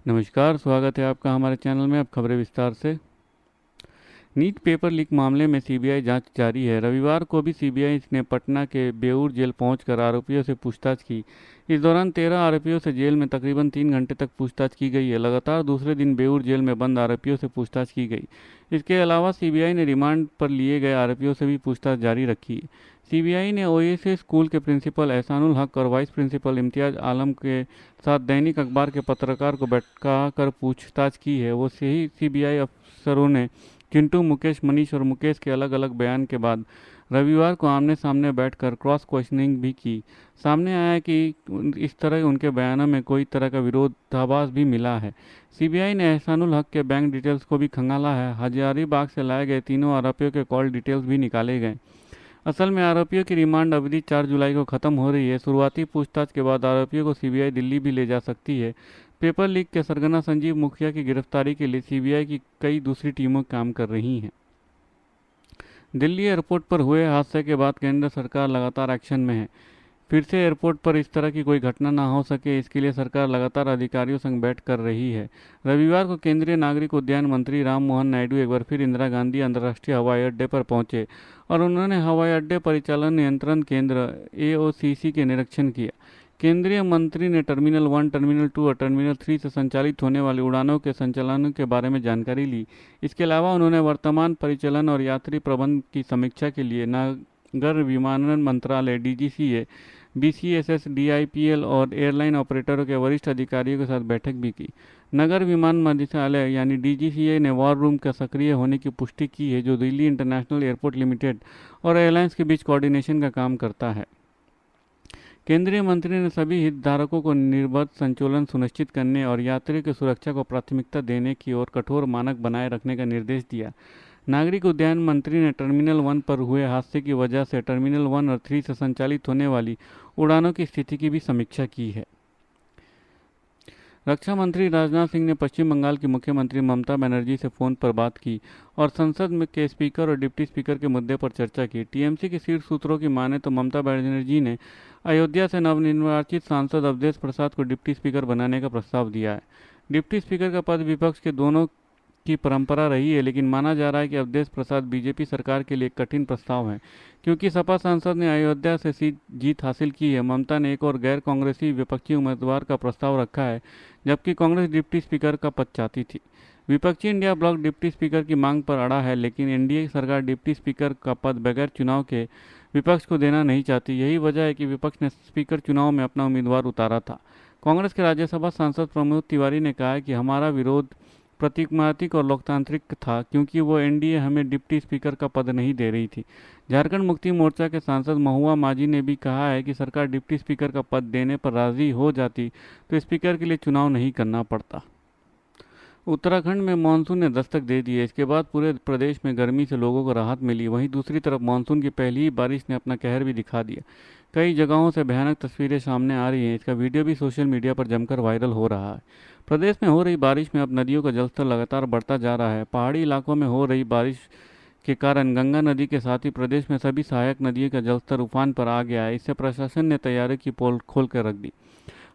नमस्कार, स्वागत है आपका हमारे चैनल में। अब खबरें विस्तार से। नीट पेपर लीक मामले में सीबीआई जांच जारी है। रविवार को भी सीबीआई ने पटना के बेऊर जेल पहुंचकर आरोपियों से पूछताछ की। इस दौरान 13 आरोपियों से जेल में तकरीबन 3 घंटे तक पूछताछ की गई है। लगातार दूसरे दिन बेऊर जेल में बंद आरोपियों से पूछताछ की गई। इसके अलावा सीबीआई ने रिमांड पर लिए गए आरोपियों से भी पूछताछ जारी रखी। सीबीआई ने ओएसएस स्कूल के प्रिंसिपल एहसानुल हक और वाइस प्रिंसिपल इम्तियाज आलम के साथ दैनिक अखबार के पत्रकार को बैठका कर पूछताछ की है। वो सही सीबीआई अफसरों ने चिंटू, मुकेश, मनीष और मुकेश के अलग अलग बयान के बाद रविवार को आमने सामने बैठकर क्रॉस क्वेश्चनिंग भी की। सामने आया कि इस तरह उनके बयानों में कोई तरह का विरोधाभास भी मिला है। सीबीआई ने एहसानुल हक के बैंक डिटेल्स को भी खंगाला है। हजारीबाग से लाए गए तीनों आरोपियों के कॉल डिटेल्स भी निकाले गए। असल में आरोपियों की रिमांड अवधि 4 जुलाई को खत्म हो रही है। शुरुआती पूछताछ के बाद आरोपियों को सीबीआई दिल्ली भी ले जा सकती है। पेपर लीक के सरगना संजीव मुखिया की गिरफ्तारी के लिए सीबीआई की कई दूसरी टीमों काम कर रही हैं। दिल्ली एयरपोर्ट पर हुए हादसे के बाद केंद्र सरकार लगातार एक्शन में है। फिर से एयरपोर्ट पर इस तरह की कोई घटना ना हो सके, इसके लिए सरकार लगातार अधिकारियों संग बैठ कर रही है। रविवार को केंद्रीय नागरिक उड्डयन मंत्री राम मोहन नायडू एक बार फिर इंदिरा गांधी अंतर्राष्ट्रीय हवाई अड्डे पर पहुंचे और उन्होंने हवाई अड्डे परिचालन नियंत्रण केंद्र एओसीसी के निरीक्षण किया। केंद्रीय मंत्री ने टर्मिनल 1, टर्मिनल 2 और टर्मिनल 3 से संचालित होने वाली उड़ानों के संचालन के बारे में जानकारी ली। इसके अलावा उन्होंने वर्तमान परिचालन और यात्री प्रबंध की समीक्षा के लिए नागर विमानन मंत्रालय डीजीसीए, बीसीएसएस, डीआईपीएल और एयरलाइन ऑपरेटरों के वरिष्ठ अधिकारियों के साथ बैठक भी की। नगर विमान मंत्रालय यानी डीजीसीए ने वॉर रूम का सक्रिय होने की पुष्टि की है, जो दिल्ली इंटरनेशनल एयरपोर्ट लिमिटेड और एयरलाइंस के बीच कोऑर्डिनेशन का काम करता है। केंद्रीय मंत्री ने सभी हितधारकों को निर्बाध संचालन सुनिश्चित करने और यात्रियों की सुरक्षा को प्राथमिकता देने की ओर कठोर मानक बनाए रखने का निर्देश दिया। नागरिक उड्डयन मंत्री ने टर्मिनल 1 पर हुए हादसे की वजह से टर्मिनल 1 और 3 से संचालित होने वाली उड़ानों की स्थिति की भी समीक्षा की है। रक्षा मंत्री राजनाथ सिंह ने पश्चिम बंगाल की मुख्यमंत्री ममता बनर्जी से फोन पर बात की और संसद में के स्पीकर और डिप्टी स्पीकर के मुद्दे पर चर्चा की। टीएमसी के शीर्ष सूत्रों की माने तो ममता बनर्जी ने अयोध्या से नवनिर्वाचित सांसद अवधेश प्रसाद को डिप्टी स्पीकर बनाने का प्रस्ताव दिया है। डिप्टी स्पीकर का पद विपक्ष के दोनों की परंपरा रही है, लेकिन माना जा रहा है कि अवधेश प्रसाद बीजेपी सरकार के लिए एक कठिन प्रस्ताव है, क्योंकि सपा सांसद ने अयोध्या से जीत हासिल की है। ममता ने एक और गैर कांग्रेसी विपक्षी उम्मीदवार का प्रस्ताव रखा है, जबकि कांग्रेस डिप्टी स्पीकर का पद चाहती थी। विपक्षी इंडिया ब्लॉक डिप्टी स्पीकर की मांग पर अड़ा है, लेकिन एनडीए सरकार डिप्टी स्पीकर का पद बगैर चुनाव के विपक्ष को देना नहीं चाहती। यही वजह है कि विपक्ष ने स्पीकर चुनाव में अपना उम्मीदवार उतारा था। कांग्रेस के राज्यसभा सांसद प्रमोद तिवारी ने कहा है कि हमारा विरोध प्रतीकात्मक और लोकतांत्रिक था, क्योंकि वो एनडीए हमें डिप्टी स्पीकर का पद नहीं दे रही थी। झारखंड मुक्ति मोर्चा के सांसद महुआ माझी ने भी कहा है कि सरकार डिप्टी स्पीकर का पद देने पर राजी हो जाती तो स्पीकर के लिए चुनाव नहीं करना पड़ता। उत्तराखंड में मानसून ने दस्तक दे दी है। इसके बाद पूरे प्रदेश में गर्मी से लोगों को राहत मिली। वहीं दूसरी तरफ मानसून की पहली ही बारिश ने अपना कहर भी दिखा दिया। कई जगहों से भयानक तस्वीरें सामने आ रही हैं। इसका वीडियो भी सोशल मीडिया पर जमकर वायरल हो रहा है। प्रदेश में हो रही बारिश में अब नदियों का जलस्तर लगातार बढ़ता जा रहा है। पहाड़ी इलाकों में हो रही बारिश के कारण गंगा नदी के साथ ही प्रदेश में सभी सहायक नदियों का जलस्तर उफान पर आ गया है। इससे प्रशासन ने तैयारी की पोल खोल कर रख दी।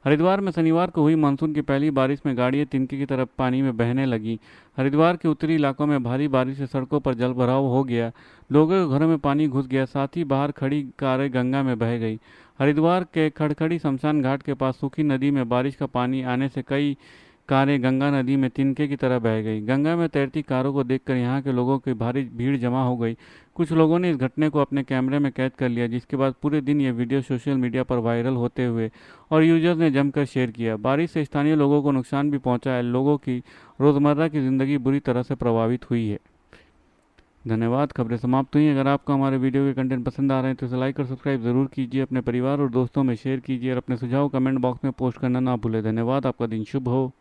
हरिद्वार में शनिवार को हुई मानसून की पहली बारिश में गाड़ियां तिनके की तरफ पानी में बहने लगी। हरिद्वार के उत्तरी इलाकों में भारी बारिश से सड़कों पर जलभराव हो गया। लोगों के घरों में पानी घुस गया, साथ ही बाहर खड़ी कारें गंगा में बह गई। हरिद्वार के खड़खड़ी शमशान घाट के पास सूखी नदी में बारिश का पानी आने से कई कारें गंगा नदी में तिनके की तरह बह गई। गंगा में तैरती कारों को देखकर यहाँ के लोगों की भारी भीड़ जमा हो गई। कुछ लोगों ने इस घटने को अपने कैमरे में कैद कर लिया, जिसके बाद पूरे दिन ये वीडियो सोशल मीडिया पर वायरल होते हुए और यूजर्स ने जमकर शेयर किया। बारिश से स्थानीय लोगों को नुकसान भी पहुंचा है। लोगों की रोज़मर्रा की ज़िंदगी बुरी तरह से प्रभावित हुई है। धन्यवाद। खबरें समाप्त हुई। अगर आपको हमारे वीडियो के कंटेंट पसंद आ रहे हैं तो इसे लाइक और सब्सक्राइब जरूर कीजिए। अपने परिवार और दोस्तों में शेयर कीजिए और अपने सुझाव कमेंट बॉक्स में पोस्ट करना ना भूलें। धन्यवाद। आपका दिन शुभ हो।